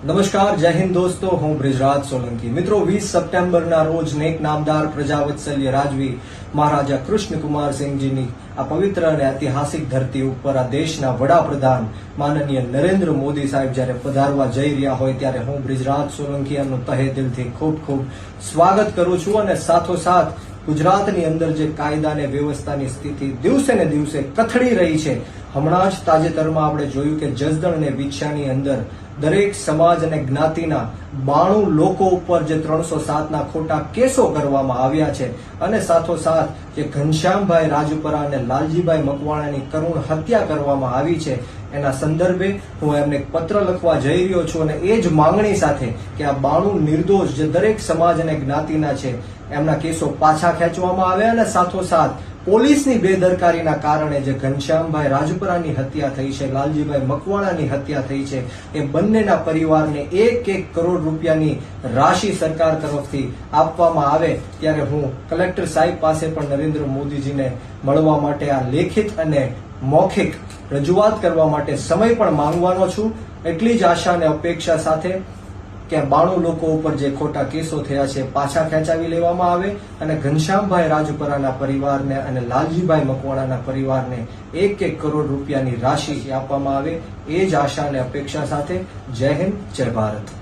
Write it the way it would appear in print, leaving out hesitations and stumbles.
નમસ્કાર, જય હિન્દ દોસ્તો. હું બ્રિજરાજ સોલંકી. મિત્રો, 20 સપ્ટેમ્બરના રોજ નેક નામદાર પ્રજાવત્સલ્ય રાજવી મહારાજા કૃષ્ણકુમારસિંહજીની આ પવિત્ર અને ઐતિહાસિક ધરતી ઉપર આ દેશના વડાપ્રધાન માનનીય નરેન્દ્ર મોદી સાહેબ જ્યારે પધારવા જઈ રહ્યા હોય ત્યારે હું બ્રિજરાજ સોલંકી એમનું તહે દિલથી ખૂબ ખૂબ સ્વાગત કરું છું. અને સાથોસાથ ગુજરાતની અંદર જે કાયદા અને વ્યવસ્થાની સ્થિતિ દિવસે ને દિવસે કથળી રહી છે, હમણાં જ તાજેતરમાં આપણે જોયું કે જસદણ અને વિછિયાની અંદર દરેક સમાજ અને જ્ઞાતિના 92 લોકો ઉપર જે 307ના ખોટા કેસો કરવામાં આવ્યા છે અને સાથોસાથ જે ઘનશ્યામભાઈ રાજપરા અને લાલજીભાઈ મકવાણાની કરુણ હત્યા કરવામાં આવી છે, એના સંદર્ભે હું એમને એક પત્ર લખવા જઈ રહ્યો છું અને એ જ માંગણી સાથે કે આ 92 નિર્દોષ જે દરેક સમાજ અને જ્ઞાતિના છે એમના કેસો પાછા ખેંચવામાં આવે અને સાથોસાથ પોલીસની બેદરકારીના કારણે જે ઘનશ્યામભાઈ રાજપરાની હત્યા થઈ છે, લાલજીભાઈ મકવાણાની હત્યા થઈ છે, એ બંનેના પરિવારને 1 કરોડ રૂપિયાની રાશિ સરકાર તરફથી આપવામાં આવે ત્યારે હું કલેક્ટર સાહેબ પાસે પણ નરેન્દ્ર મોદીજીને મળવા માટે આ લેખિત અને મૌખિક રજૂઆત કરવા માટે સમય પણ માંગવાનો છું. એટલી જ આશા અને અપેક્ષા સાથે કે 92 લોકો ઉપર જે ખોટા કેસો થયા છે પાછા ખેંચાવી લેવામાં આવે અને ઘનશ્યામભાઈ રાજપરાના પરિવારને અને લાલજીભાઈ મકવાણાના પરિવારને 1 કરોડ રૂપિયાની રાશિ આપવામાં આવે. એ જ આશા અને અપેક્ષા સાથે જય હિન્દ, જય ભારત.